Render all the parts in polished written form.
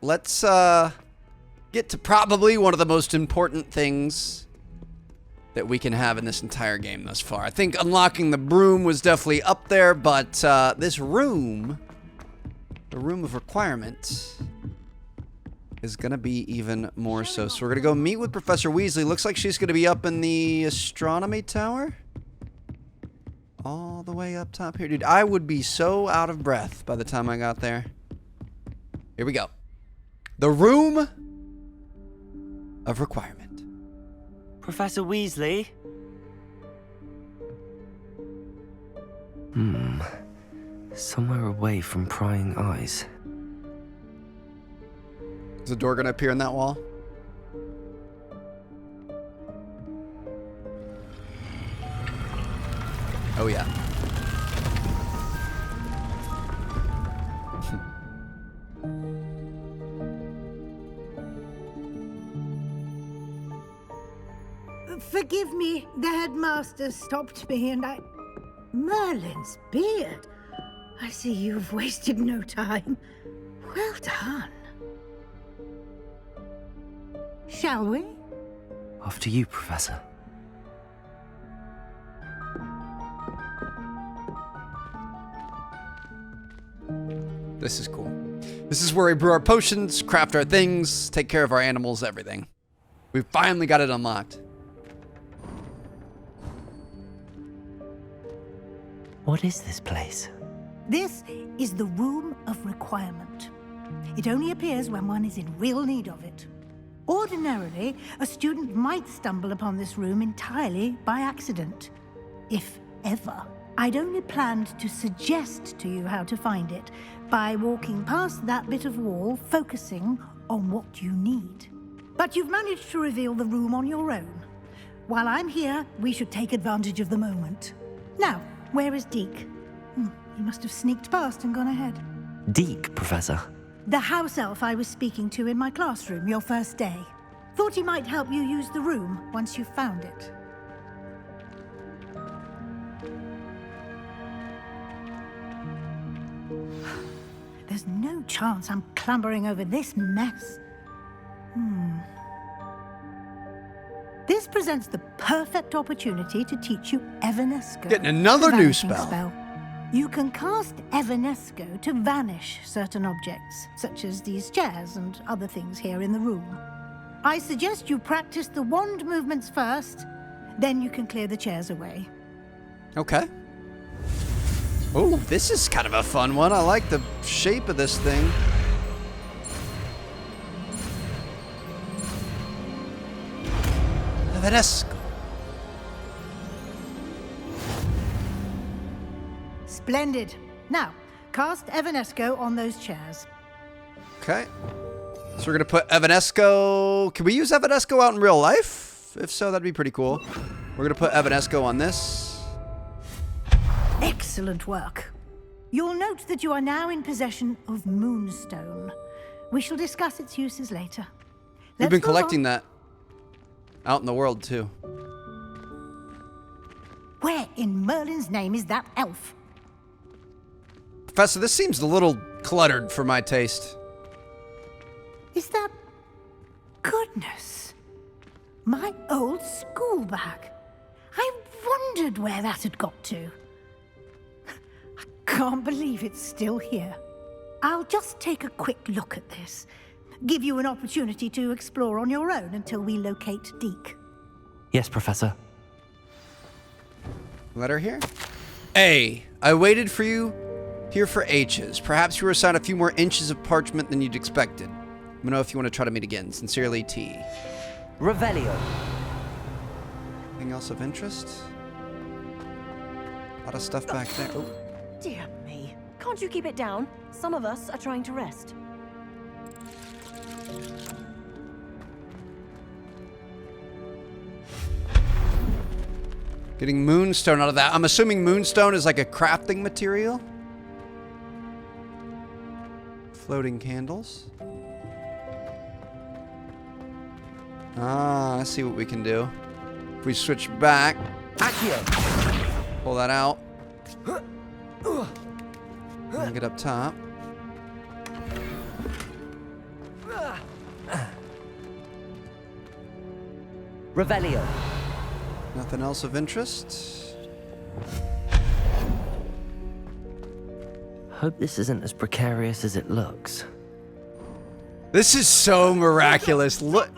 let's get to probably one of the most important things that we can have in this entire game thus far. I think unlocking the broom was definitely up there, but this room, the room of requirement, is going to be even more so. So we're going to go meet with Professor Weasley. Looks like she's going to be up in the astronomy tower. All the way up top here. Dude, I would be so out of breath by the time I got there. Here we go. The room of requirement. Professor Weasley? Somewhere away from prying eyes. Is the door going to appear in that wall? Oh, yeah. Forgive me, the headmaster stopped me and I... Merlin's beard. I see you've wasted no time. Well done. Shall we? After you, Professor. This is cool. This is where we brew our potions, craft our things, take care of our animals, everything. We finally got it unlocked. What is this place? This is the Room of Requirement. It only appears when one is in real need of it. Ordinarily, a student might stumble upon this room entirely by accident, if ever. I'd only planned to suggest to you how to find it by walking past that bit of wall, focusing on what you need. But you've managed to reveal the room on your own. While I'm here, we should take advantage of the moment. Now, where is Deke? He must have sneaked past and gone ahead. Deke, Professor. The house elf I was speaking to in my classroom your first day. Thought he might help you use the room once you've found it. There's no chance I'm clambering over this mess. This presents the perfect opportunity to teach you Evanesco. Getting another the new vanishing spell. You can cast Evanesco to vanish certain objects, such as these chairs and other things here in the room. I suggest you practice the wand movements first, then you can clear the chairs away. Okay. Oh, this is kind of a fun one. I like the shape of this thing. Evanesco. Splendid. Now, cast Evanesco on those chairs. Okay. So we're going to put Evanesco. Can we use Evanesco out in real life? If so, that'd be pretty cool. We're going to put Evanesco on this. Excellent work. You'll note that you are now in possession of Moonstone. We shall discuss its uses later. We've been collecting that out in the world, too. Where in Merlin's name is that elf? Professor, this seems a little cluttered for my taste. Is that... Goodness. My old school bag. I wondered where that had got to. I can't believe it's still here. I'll just take a quick look at this. Give you an opportunity to explore on your own until we locate Deke. Yes, Professor. Letter here. A. I waited for you here for H's. Perhaps you were assigned a few more inches of parchment than you'd expected. Let me know if you want to try to meet again. Sincerely, T. Revelio. Anything else of interest? A lot of stuff back there. Oh. Dear me. Can't you keep it down? Some of us are trying to rest. Getting Moonstone out of that. I'm assuming Moonstone is like a crafting material. Floating candles. Ah, I see what we can do. If we switch back. Accio. Pull that out. And get up top. Revelio. Nothing else of interest? Hope this isn't as precarious as it looks. This is so miraculous. Look.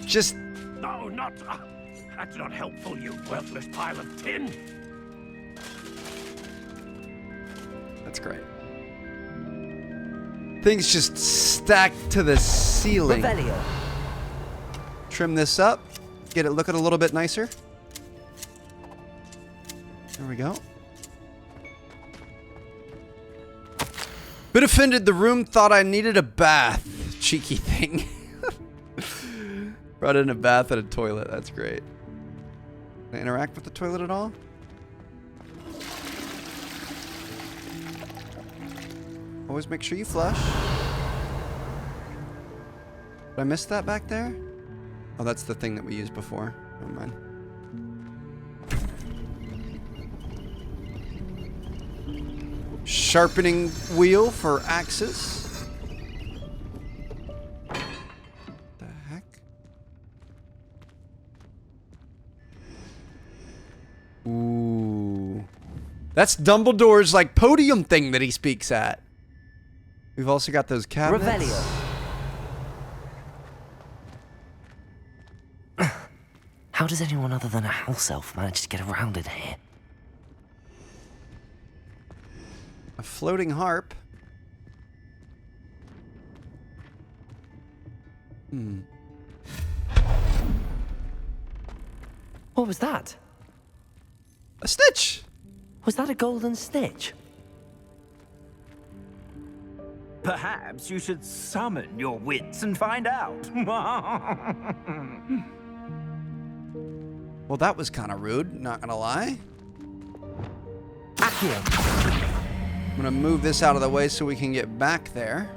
Just. No, not. That's not helpful, you worthless pile of tin. That's great. Things just stacked to the ceiling. Revelio. Trim this up. Get it looking a little bit nicer. There we go. Bit offended the room thought I needed a bath. Cheeky thing. Brought in a bath and a toilet. That's great. Can I interact with the toilet at all? Always make sure you flush. Did I miss that back there? Oh, that's the thing that we used before. Never mind. Sharpening wheel for axes. The heck? Ooh. That's Dumbledore's like podium thing that he speaks at. We've also got those cabinets. Revelio. How does anyone other than a house elf manage to get around in here? A floating harp. What was that? A stitch. Was that a golden stitch? Perhaps you should summon your wits and find out. Well, that was kind of rude, not gonna lie. Accio. I'm gonna move this out of the way so we can get back there.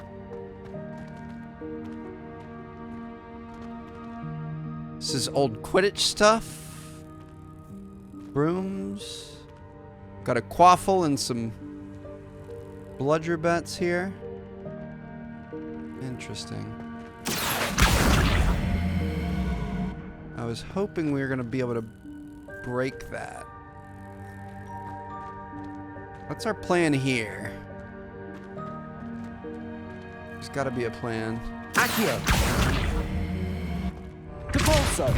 This is old Quidditch stuff. Brooms. Got a quaffle and some bludger bats here. Interesting. I was hoping we were gonna be able to break that. What's our plan here? There's gotta be a plan. Accio. Capulso.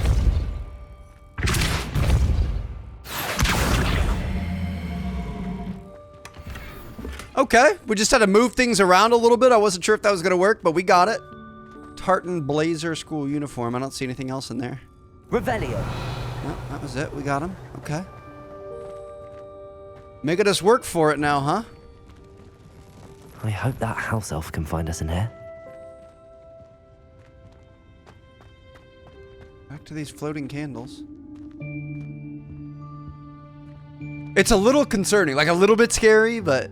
Okay, we just had to move things around a little bit. I wasn't sure if that was gonna work, but we got it. Tartan blazer school uniform. I don't see anything else in there. Revelio. No, that was it. We got him. Okay. Making us work for it now, huh? I hope that house elf can find us in here. Back to these floating candles. It's a little concerning, like a little bit scary, but...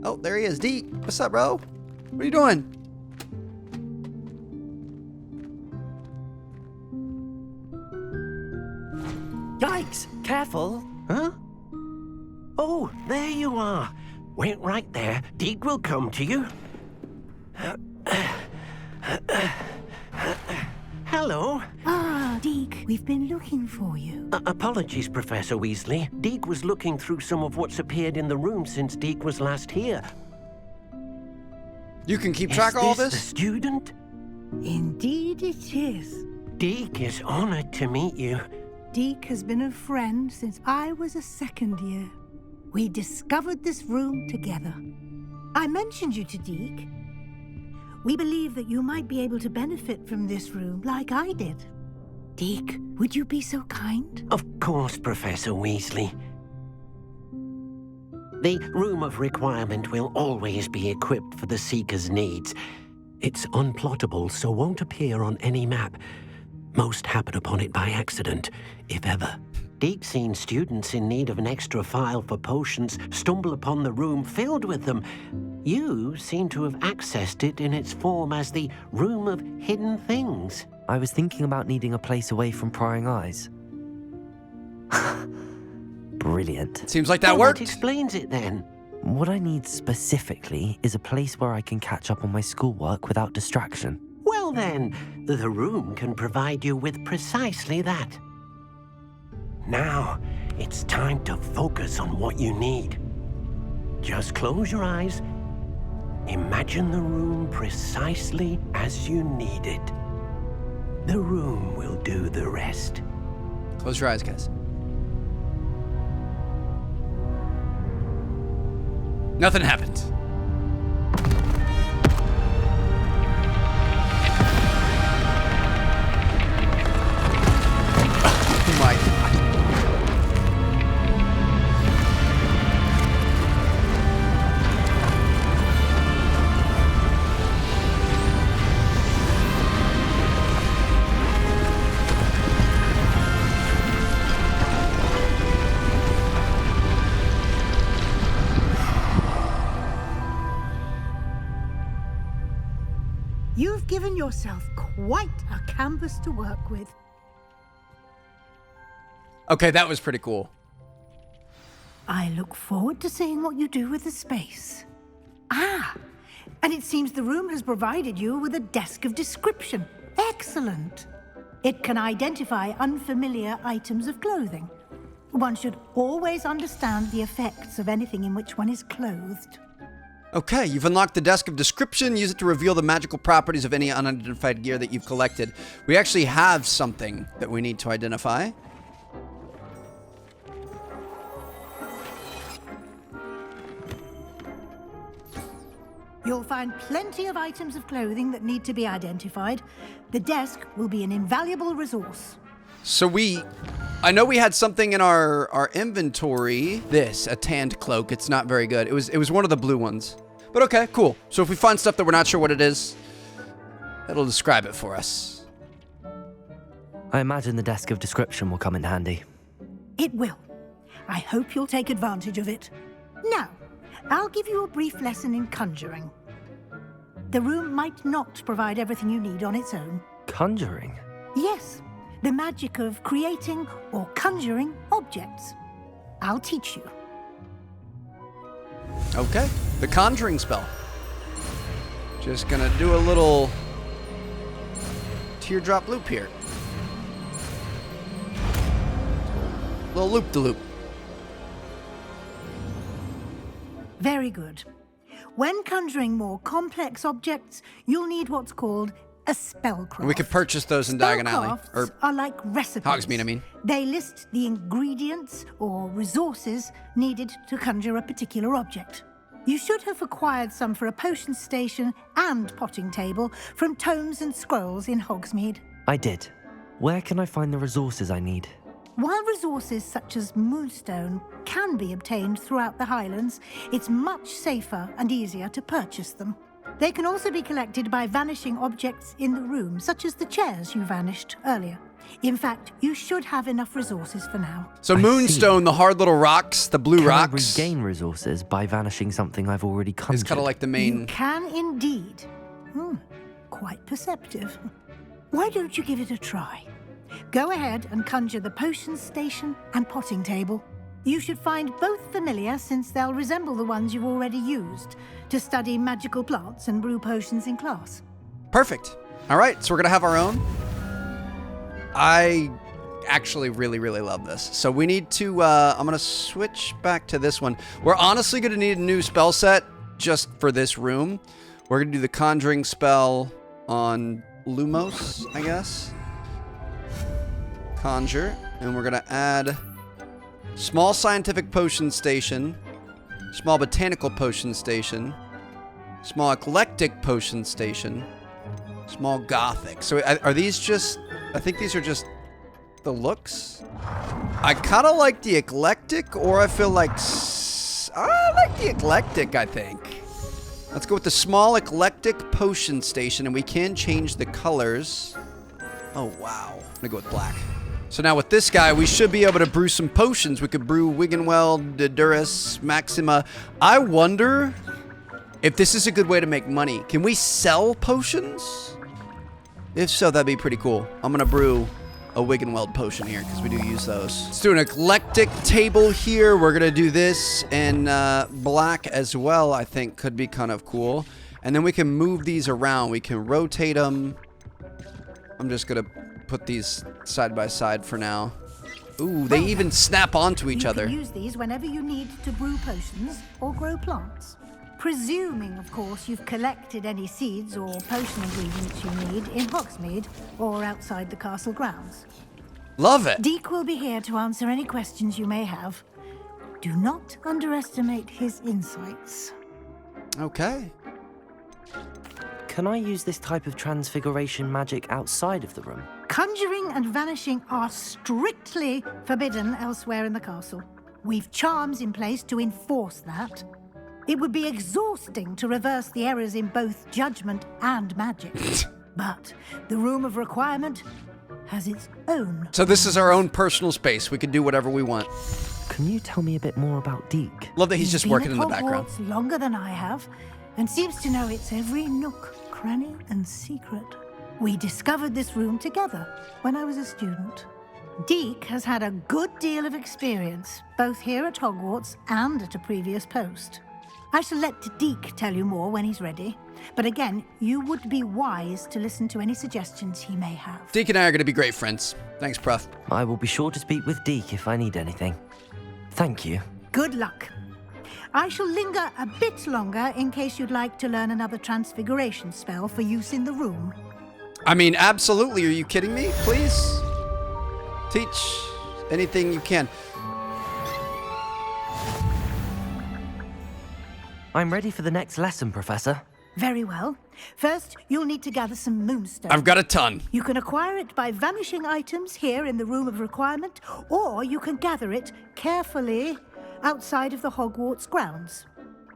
Oh, there he is. Deke. What's up, bro? What are you doing? Yikes! Careful! Huh? Oh, there you are. Wait right there. Deke will come to you. Hello. Ah, Deke, we've been looking for you. Apologies, Professor Weasley. Deke was looking through some of what's appeared in the room since Deke was last here. You can keep track of all Is this this? the student? Indeed it is. Deke is honored to meet you. Deke has been a friend since I was a second year. We discovered this room together. I mentioned you to Deke. We believe that you might be able to benefit from this room like I did. Deke, would you be so kind? Of course, Professor Weasley. The Room of Requirement will always be equipped for the Seeker's needs. It's unplottable, so won't appear on any map. Most happen upon it by accident, if ever. Deke's seen students in need of an extra file for potions stumble upon the room filled with them. You seem to have accessed it in its form as the Room of Hidden Things. I was thinking about needing a place away from prying eyes. Brilliant. Seems like that Well, worked. That explains it then. What I need specifically is a place where I can catch up on my schoolwork without distraction. Well then, the room can provide you with precisely that. Now, it's time to focus on what you need. Just close your eyes. Imagine the room precisely as you need it. The room will do the rest. Close your eyes, guys. Nothing happened. Oh my God. You've given yourself quite a canvas to work with. Okay, that was pretty cool. I look forward to seeing what you do with the space. Ah, and it seems the room has provided you with a desk of description. Excellent. It can identify unfamiliar items of clothing. One should always understand the effects of anything in which one is clothed. Okay, you've unlocked the desk of description. Use it to reveal the magical properties of any unidentified gear that you've collected. We actually have something that we need to identify. You'll find plenty of items of clothing that need to be identified. The desk will be an invaluable resource. So I know we had something in our inventory. This, a tanned cloak. It's not very good. It was one of the blue ones. But okay, cool. So if we find stuff that we're not sure what it is, it'll describe it for us. I imagine the desk of description will come in handy. It will. I hope you'll take advantage of it. Now, I'll give you a brief lesson in conjuring. The room might not provide everything you need on its own. Conjuring? Yes, the magic of creating or conjuring objects. I'll teach you. Okay, the conjuring spell. Just gonna do a little teardrop loop here. Little loop-de-loop. Very good. When conjuring more complex objects, you'll need what's called a spellcraft. And we could purchase those in Diagon Alley. Spellcrafts are like recipes. Hogsmeade, I mean. They list the ingredients or resources needed to conjure a particular object. You should have acquired some for a potion station and potting table from tomes and scrolls in Hogsmeade. I did. Where can I find the resources I need? While resources such as moonstone can be obtained throughout the Highlands, it's much safer and easier to purchase them. They can also be collected by vanishing objects in the room, such as the chairs you vanished earlier. In fact, you should have enough resources for now. So I moonstone, see. the hard little rocks, the blue Can rocks. I regain resources by vanishing something I've already conjured? It's kind of like the You main... can indeed. Quite perceptive. Why don't you give it a try? Go ahead and conjure the potion station and potting table. You should find both familiar, since they'll resemble the ones you've already used to study magical plants and brew potions in class. Perfect. All right, so we're going to have our own. I actually really, really love this. So we need to, I'm going to switch back to this one. We're honestly going to need a new spell set just for this room. We're going to do the conjuring spell on Lumos, I guess. Conjure. And we're going to add small scientific potion station, small botanical potion station, small eclectic potion station, small gothic. So are these just... I think these are just the looks. I kind of like the eclectic, or I feel like... I like the eclectic, I think. Let's go with the small eclectic potion station, and we can change the colors. Oh, wow. I'm gonna go with black. So now with this guy, we should be able to brew some potions. We could brew Wiggenweld, Dedurus, Maxima. I wonder if this is a good way to make money. Can we sell potions? If so, that'd be pretty cool. I'm gonna brew a Wiggenweld potion here, because we do use those. Let's do an eclectic table here. We're going to do this in black as well, I think could be kind of cool. And then we can move these around. We can rotate them. I'm just going to put these side by side for now. Ooh, they even snap onto each other. You can use these whenever you need to brew potions or grow plants. Presuming, of course, you've collected any seeds or potion ingredients you need in Hogsmeade or outside the castle grounds. Love it. Deek will be here to answer any questions you may have. Do not underestimate his insights. Okay. Can I use this type of transfiguration magic outside of the room? Conjuring and vanishing are strictly forbidden elsewhere in the castle. We've charms in place to enforce that. It would be exhausting to reverse the errors in both judgment and magic. But the Room of Requirement has its own. So this is our own personal space. We can do whatever we want. Can you tell me a bit more about Deek? Love that he's just Been working at in the background. Hogwarts longer than I have, and seems to know its every nook, cranny, and secret. We discovered this room together when I was a student. Deek has had a good deal of experience, both here at Hogwarts and at a previous post. I shall let Deek tell you more when he's ready, but again, you would be wise to listen to any suggestions he may have. Deek and I are going to be great friends. Thanks, Prof. I will be sure to speak with Deek if I need anything. Thank you. Good luck. I shall linger a bit longer in case you'd like to learn another transfiguration spell for use in the room. I mean, absolutely. Are you kidding me? Please teach anything you can. I'm ready for the next lesson, Professor. Very well. First, you'll need to gather some moonstone. I've got a ton. You can acquire it by vanishing items here in the Room of Requirement, or you can gather it carefully outside of the Hogwarts grounds.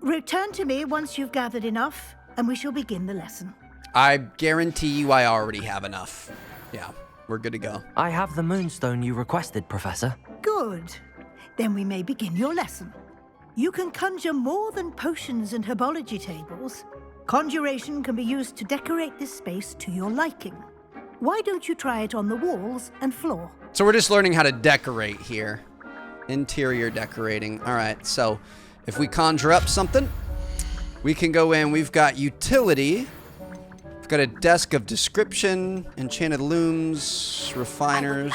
Return to me once you've gathered enough, and we shall begin the lesson. I guarantee you I already have enough. Yeah, we're good to go. I have the moonstone you requested, Professor. Good. Then we may begin your lesson. You can conjure more than potions and herbology tables. Conjuration can be used to decorate this space to your liking. Why don't you try it on the walls and floor? So we're just learning how to decorate here. Interior decorating. All right, so if we conjure up something, we can go in. We've got utility. We've got a desk of description, enchanted looms, refiners.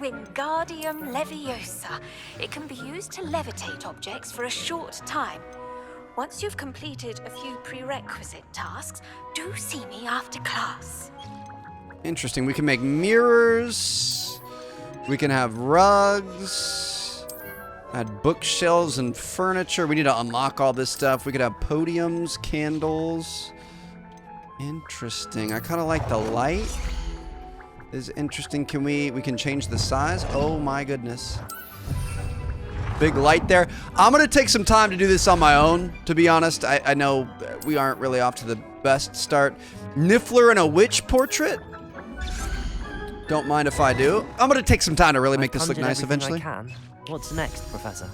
Wingardium Leviosa. It can be used to levitate objects for a short time. Once you've completed a few prerequisite tasks, do see me after class. Interesting. We can make mirrors. We can have rugs. Add bookshelves and furniture. We need to unlock all this stuff. We could have podiums, candles. Interesting. I kind of like the light. Is interesting. Can we can change the size? Oh my goodness. Big light there. I'm gonna take some time to do this on my own, to be honest. I know we aren't really off to the best start. Niffler and a witch portrait? Don't mind if I do. I'm gonna take some time to really make this look nice eventually. I can. What's next, Professor?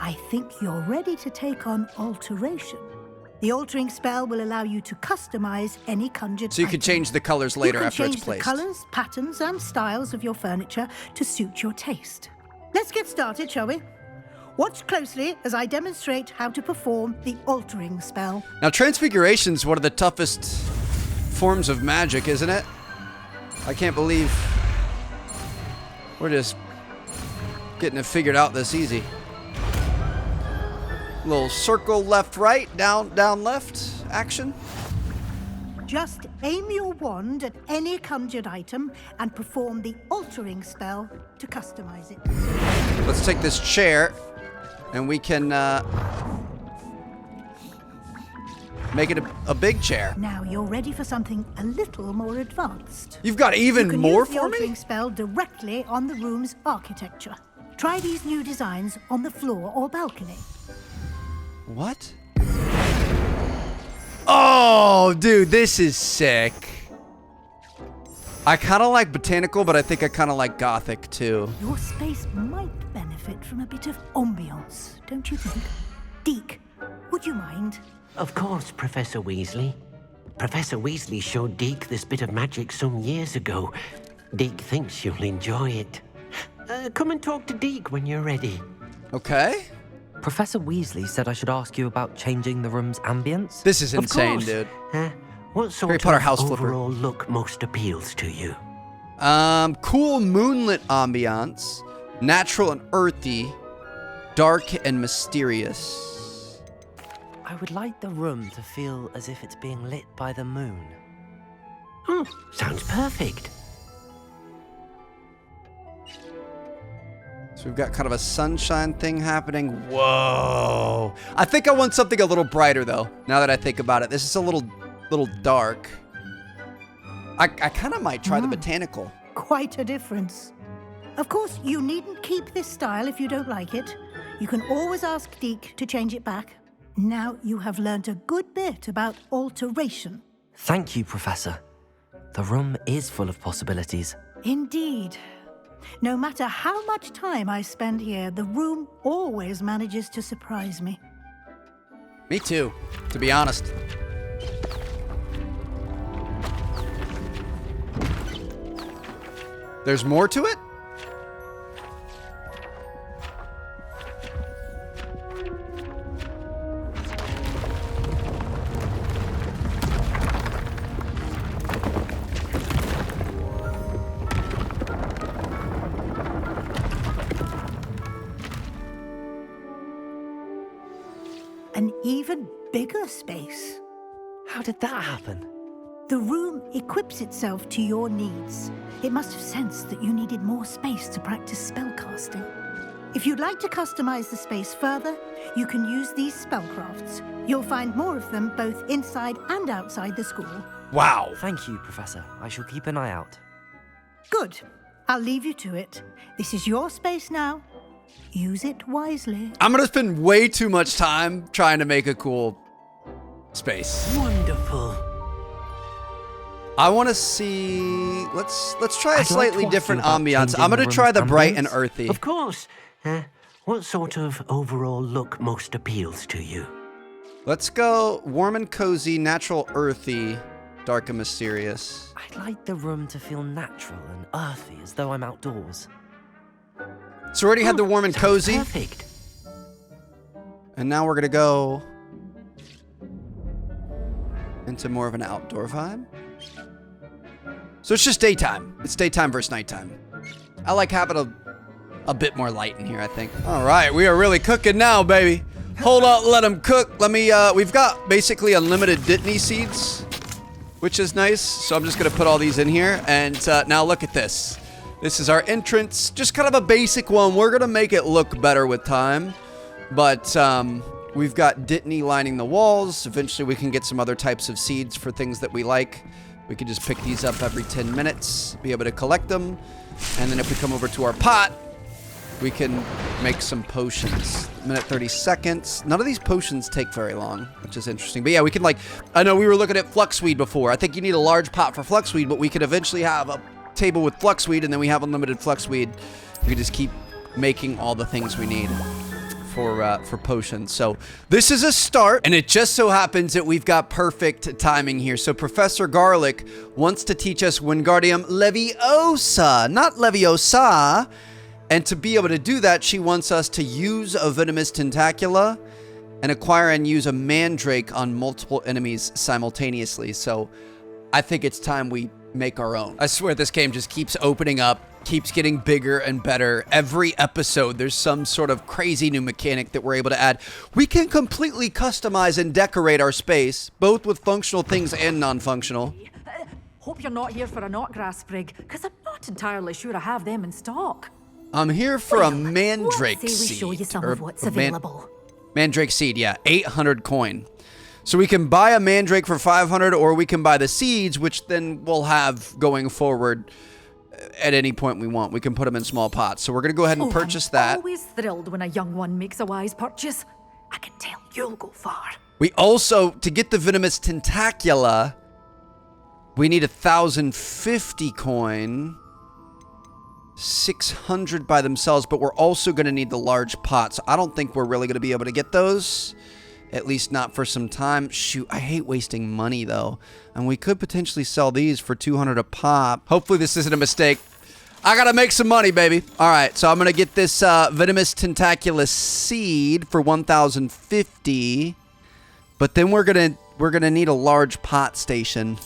I think you're ready to take on alteration. The altering spell will allow you to customize any conjured So you can change the colors later after it's placed. placed. You can change the colors, patterns, and styles of your furniture to suit your taste. Let's get started, shall we? Watch closely as I demonstrate how to perform the altering spell. Now, transfiguration's one of the toughest forms of magic, isn't it? I can't believe we're just getting it figured out this easy. Little circle left, right, down, left action. Just aim your wand at any conjured item and perform the altering spell to customize it. Let's take this chair and we can make it a big chair. Now you're ready for something a little more advanced. You've got even You can more use the for altering me? spell directly on the room's architecture. Try these new designs on the floor or balcony. What? Oh, dude, this is sick. I kind of like botanical, but I think I kind of like gothic too. Your space might benefit from a bit of ambiance, don't you think? Deek, would you mind? Of course, Professor Weasley. Professor Weasley showed Deek this bit of magic some years ago. Deke thinks you'll enjoy it. Come and talk to Deke when you're ready. Okay. Professor Weasley said I should ask you about changing the room's ambience. This is Of insane, course. dude. What Harry sort Potter of house flipper. overall look most appeals to you? Cool moonlit ambiance, natural and earthy, dark and mysterious. I would like the room to feel as if it's being lit by the moon. Sounds perfect. So we've got kind of a sunshine thing happening. Whoa. I think I want something a little brighter, though, now that I think about it. This is a little dark. I kind of might try the botanical. Quite a difference. Of course, you needn't keep this style if you don't like it. You can always ask Deke to change it back. Now you have learned a good bit about alteration. Thank you, Professor. The room is full of possibilities. Indeed. No matter how much time I spend here, the room always manages to surprise me. Me too, to be honest. There's more to it? An even bigger space. How did that happen? The room equips itself to your needs. It must have sensed that you needed more space to practice spellcasting. If you'd like to customize the space further, you can use these spellcrafts. You'll find more of them both inside and outside the school. Wow. Thank you, Professor. I shall keep an eye out. Good. I'll leave you to it. This is your space now. Use it wisely. I'm gonna spend way too much time trying to make a cool space. Wonderful. I want to see. Let's try a I'd like slightly to ask different you about ambiance. changing I'm gonna the try room's the bright and ambience. earthy. Of course. What sort of overall look most appeals to you? Let's go warm and cozy, natural, earthy, dark and mysterious. I'd like the room to feel natural and earthy, as though I'm outdoors. So we already had the warm and Sounds cozy, Perfect. and now we're gonna go into more of an outdoor vibe. So it's just daytime. It's daytime versus nighttime. I like having a bit more light in here, I think. All right, we are really cooking now, baby. Hold on, let them cook. Let me, we've got basically unlimited Dittany seeds, which is nice. So I'm just gonna put all these in here. And now look at this. This is our entrance, just kind of a basic one. We're gonna make it look better with time. But we've got Dittany lining the walls. Eventually we can get some other types of seeds for things that we like. We can just pick these up every 10 minutes, be able to collect them. And then if we come over to our pot, we can make some potions. Minute 30 seconds. None of these potions take very long, which is interesting. But yeah, we can like, I know we were looking at fluxweed before. I think you need a large pot for fluxweed, but we could eventually have a table with fluxweed, and then we have unlimited fluxweed. We can just keep making all the things we need for potions. So this is a start, and it just so happens that we've got perfect timing here. So Professor Garlic wants to teach us Wingardium Leviosa, not Leviosa. And to be able to do that, she wants us to use a Venomous Tentacula and acquire and use a Mandrake on multiple enemies simultaneously. So I think it's time we make our own. I swear this game just keeps opening up, keeps getting bigger and better. Every episode, there's some sort of crazy new mechanic that we're able to add. We can completely customize and decorate our space, both with functional things and non-functional. Hope you're not here for a knotgrass sprig, because I'm not entirely sure I have them in stock. I'm here for a Mandrake Let's say we seed. show you some or of what's a available. Mandrake seed, yeah, 800 coin. So we can buy a Mandrake for 500, or we can buy the seeds, which then we'll have going forward at any point we want. We can put them in small pots. So we're going to go ahead and purchase I'm that. always thrilled when a young one makes a wise purchase. I can tell you'll go far. We also, to get the Venomous Tentacula, we need 1,050 coin. 600 by themselves, but we're also going to need the large pots. I don't think we're really going to be able to get those At least not for some time. Shoot, I hate wasting money though. And we could potentially sell these for 200 a pop. Hopefully this isn't a mistake. I gotta make some money, baby. All right, so I'm gonna get this venomous tentaculus seed for 1,050. But then we're gonna need a large pot station.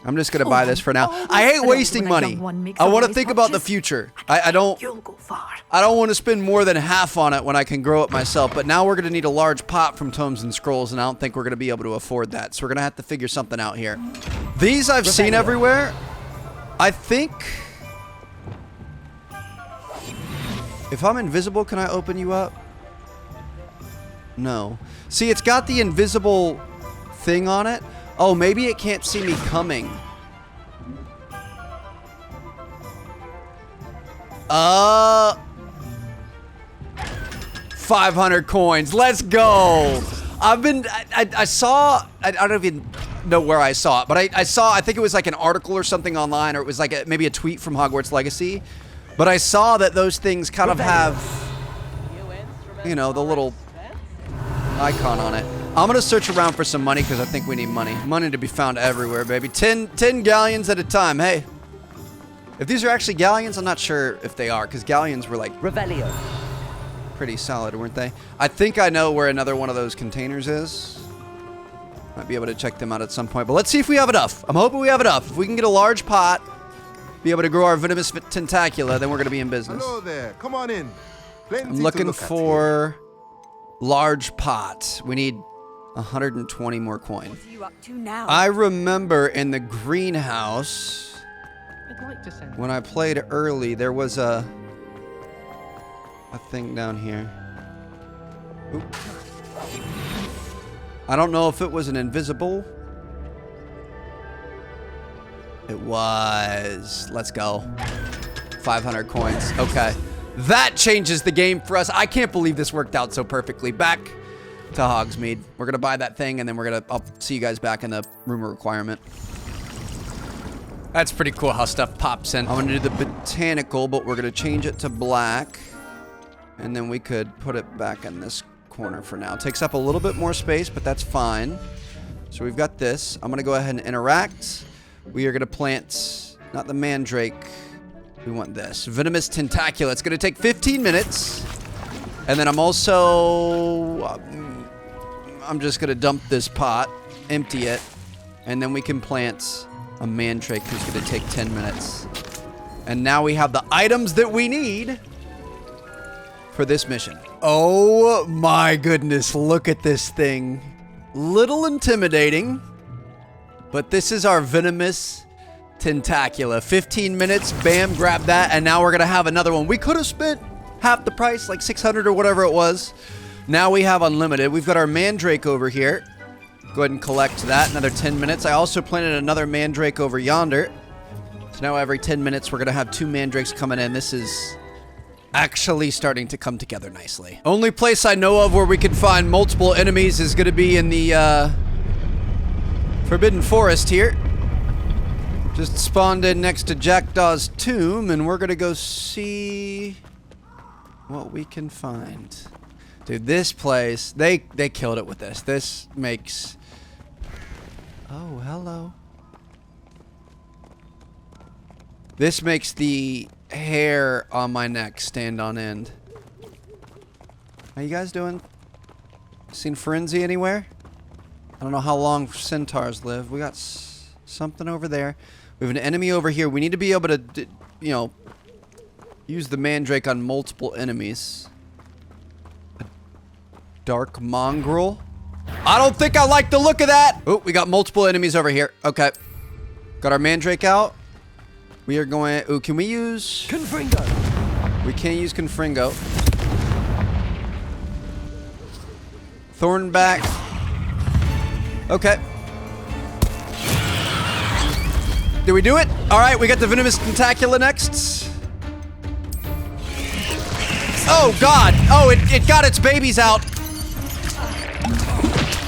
I'm just gonna buy this for now. I hate wasting money. I want to think about the future. I don't want to spend more than half on it when I can grow it myself. But now we're gonna need a large pot from Tomes and Scrolls, and I don't think we're gonna be able to afford that. So we're gonna have to figure something out here. These I've seen everywhere. I think if I'm invisible, can I open you up? No. See, it's got the invisible thing on it. Oh, maybe it can't see me coming. 500 coins. Let's go. I saw, I don't even know where I saw it, but I think it was like an article or something online, or it was like maybe a tweet from Hogwarts Legacy. But I saw that those things kind of have, you know, the little icon on it. I'm gonna search around for some money because I think we need money. Money to be found everywhere, baby. 10 galleons at a time. Hey, if these are actually galleons, I'm not sure if they are, because galleons were like Revelio. Pretty solid, weren't they? I think I know where another one of those containers is. Might be able to check them out at some point, but let's see if we have enough. I'm hoping we have enough. If we can get a large pot, be able to grow our venomous tentacula, then we're gonna be in business. Hello there. Come on in. Plenty I'm looking to look for large pot. We need 120 more coin. What are you up to now? I remember in the greenhouse, I'd like to send when I played early, there was a thing down here. Oop. I don't know if it was an invisible. It was. Let's go. 500 coins. Okay. That changes the game for us. I can't believe this worked out so perfectly. Back to Hogsmeade. We're gonna buy that thing, and then I'll see you guys back in the rumor requirement. That's pretty cool how stuff pops in. I'm gonna do the botanical, but we're gonna change it to black, and then we could put it back in this corner for now. It takes up a little bit more space, but that's fine. So we've got this. I'm gonna go ahead and interact. We are gonna plant, not the mandrake. We want this venomous tentacula. It's gonna take 15 minutes, and then I'm also I'm just gonna dump this pot, empty it, and then we can plant a mandrake who's gonna take 10 minutes. And now we have the items that we need for this mission. Oh my goodness, look at this thing. Little intimidating, but this is our venomous tentacula. 15 minutes, bam, grab that, and now we're gonna have another one. We could have spent half the price, like 600 or whatever it was. Now we have unlimited. We've got our mandrake over here. Go ahead and collect that, another 10 minutes. I also planted another mandrake over yonder. So now every 10 minutes, we're gonna have 2 mandrakes coming in. This is actually starting to come together nicely. Only place I know of where we can find multiple enemies is gonna be in the Forbidden Forest here. Just spawned in next to Jackdaw's tomb, and we're gonna go see what we can find. Dude, this place, they killed it with this. This makes... Oh, hello. This makes the hair on my neck stand on end. How you guys doing? Seen Frenzy anywhere? I don't know how long centaurs live. We got something over there. We have an enemy over here. We need to be able to, you know, use the mandrake on multiple enemies. A dark mongrel. I don't think I like the look of that. Oh, we got multiple enemies over here. Okay. Got our mandrake out. We are going... Ooh, can we use... Confringo. We can't use Confringo. Thornback. Okay. Did we do it? All right, we got the venomous tentacula next. Oh, God. Oh, it got its babies out.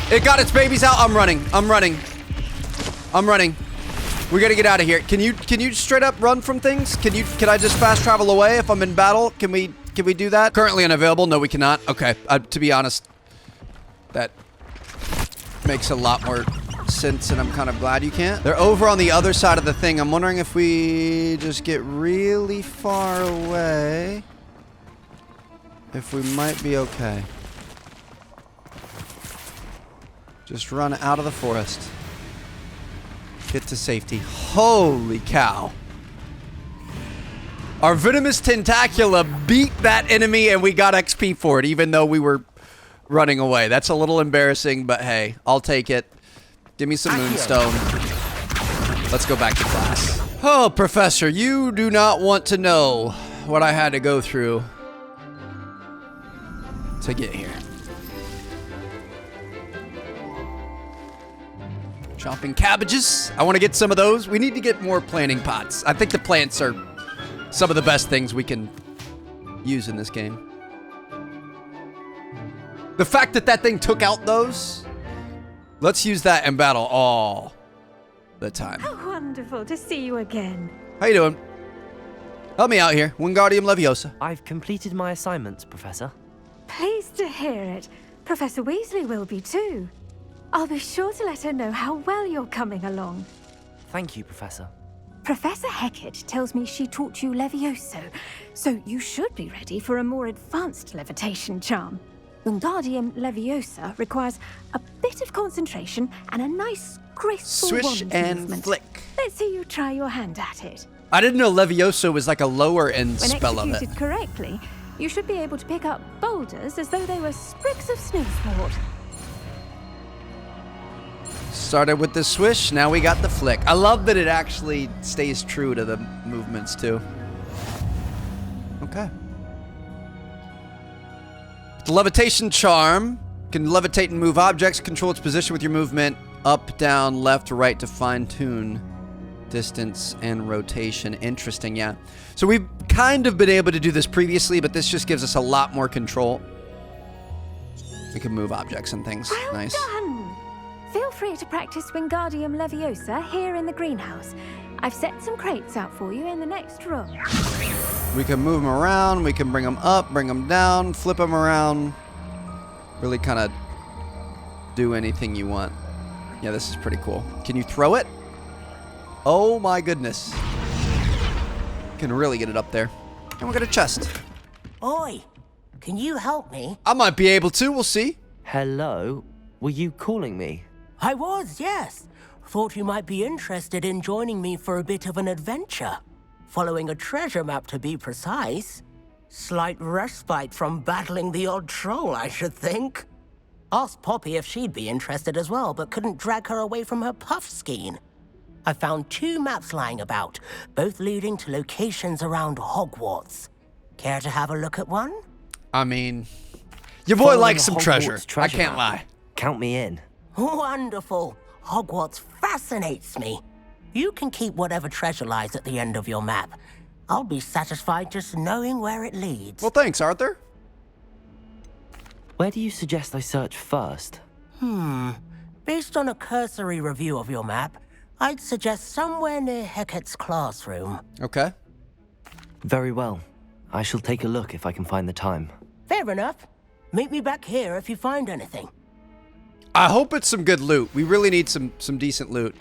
It got its babies out. I'm running. I'm running. I'm running. We gotta get out of here. Can you straight up run from things? Can I just fast travel away if I'm in battle? Can we do that? Currently unavailable. No, we cannot. Okay. To be honest, that makes a lot more sense, and I'm kind of glad you can't. They're over on the other side of the thing. I'm wondering if we just get really far away, if we might be okay. Just run out of the forest. Get to safety. Holy cow. Our venomous tentacula beat that enemy and we got XP for it, even though we were running away. That's a little embarrassing, but hey, I'll take it. Give me some moonstone. Let's go back to class. Oh, Professor, you do not want to know what I had to go through to get here. Chopping cabbages. I want to get some of those. We need to get more planting pots. I think the plants are some of the best things we can use in this game. The fact that that thing took out those, let's use that in battle all the time. How wonderful to see you again. How you doing? Help me out here. Wingardium Leviosa. I've completed my assignments, Professor. Pleased to hear it. Professor Weasley will be too. I'll be sure to let her know how well you're coming along. Thank you, Professor. Professor Hecat tells me she taught you Levioso, so you should be ready for a more advanced levitation charm. Wingardium Leviosa requires a bit of concentration and a nice, graceful Swish wand and movement. flick. Let's see you try your hand at it. I didn't know Levioso was like a lower end When spell of it. executed correctly, you should be able to pick up boulders as though they were sprigs of snowsword. Started with the swish, now we got the flick. I love that it actually stays true to the movements too. Okay. The levitation charm can levitate and move objects, control its position with your movement, up, down, left, right to fine-tune distance and rotation. Interesting, yeah. So we've kind of been able to do this previously, but this just gives us a lot more control. We can move objects and things. Well nice. done! Feel free to practice Wingardium Leviosa here in the greenhouse. I've set some crates out for you in the next room. We can move them around, we can bring them up, bring them down, flip them around. Really kind of do anything you want. Yeah, this is pretty cool. Can you throw it? Oh my goodness. Can really get it up there. And we got a chest. Oi, can you help me? I might be able to, we'll see. Hello? Were you calling me? I was, yes. Thought you might be interested in joining me for a bit of an adventure. Following a treasure map, to be precise. Slight respite from battling the odd troll, I should think. Asked Poppy if she'd be interested as well, but couldn't drag her away from her puff skein. I found 2 maps lying about, both leading to locations around Hogwarts. Care to have a look at one? I mean, your boy Following likes the some Hogwarts treasure. I can't map. lie. Count me in. Wonderful. Hogwarts fascinates me. You can keep whatever treasure lies at the end of your map. I'll be satisfied just knowing where it leads. Well, thanks, Arthur. Where do you suggest I search first? Based on a cursory review of your map, I'd suggest somewhere near Hecat's classroom. Okay. Very well. I shall take a look if I can find the time. Fair enough. Meet me back here if you find anything. I hope it's some good loot. We really need some decent loot.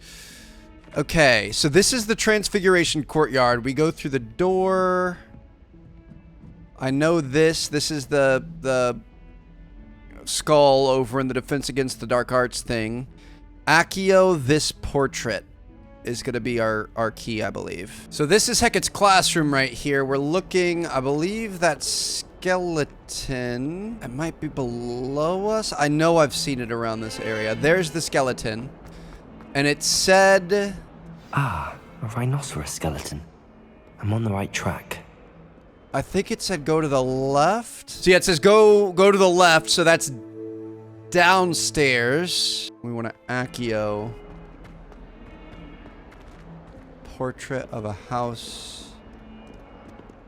Okay, so this is the Transfiguration Courtyard. We go through the door. I know this. This is the skull over in the Defense Against the Dark Arts thing. Accio, this portrait is going to be our key, I believe. So this is Hecat's classroom right here. We're looking, I believe that skeleton. It might be below us. I know I've seen it around this area. There's the skeleton. And it said... Ah, a rhinoceros skeleton. I'm on the right track. I think it said go to the left. So yeah, it says go to the left. So that's downstairs. We want to Accio. Portrait of a house.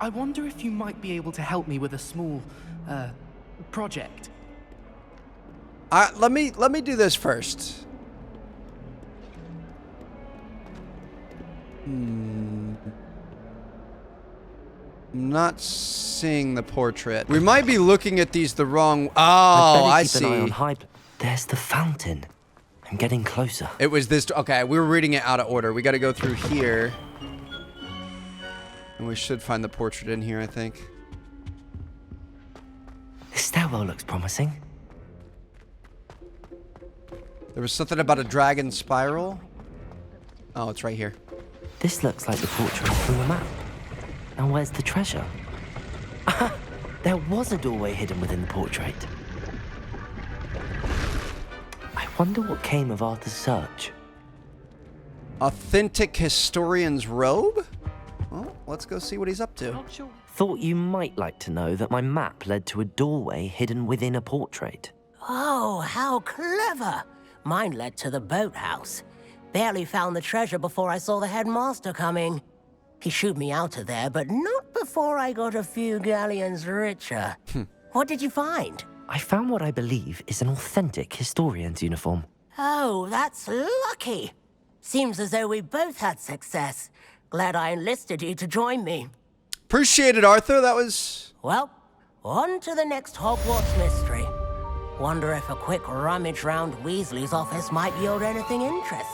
I wonder if you might be able to help me with a small, project. Let me do this first. I'm not seeing the portrait. We might be looking at these the wrong... Oh, I see. Keep an eye on There's the fountain. I'm getting closer. It was this. Okay, we were reading it out of order. We got to go through here. And we should find the portrait in here, I think. This stairwell looks promising. There was something about a dragon spiral. Oh, it's right here. This looks like the portrait from the map. Now where's the treasure? There was a doorway hidden within the portrait. I wonder what came of Arthur's search. Authentic historian's robe? Well, let's go see what he's up to. Thought you might like to know that my map led to a doorway hidden within a portrait. Oh, how clever! Mine led to the boathouse. Barely found the treasure before I saw the headmaster coming. He shooed me out of there, but not before I got a few galleons richer. What did you find? I found what I believe is an authentic historian's uniform. Oh, that's lucky. Seems as though we both had success. Glad I enlisted you to join me. Appreciate it, Arthur. That was... Well, on to the next Hogwarts mystery. Wonder if a quick rummage round Weasley's office might yield anything interesting.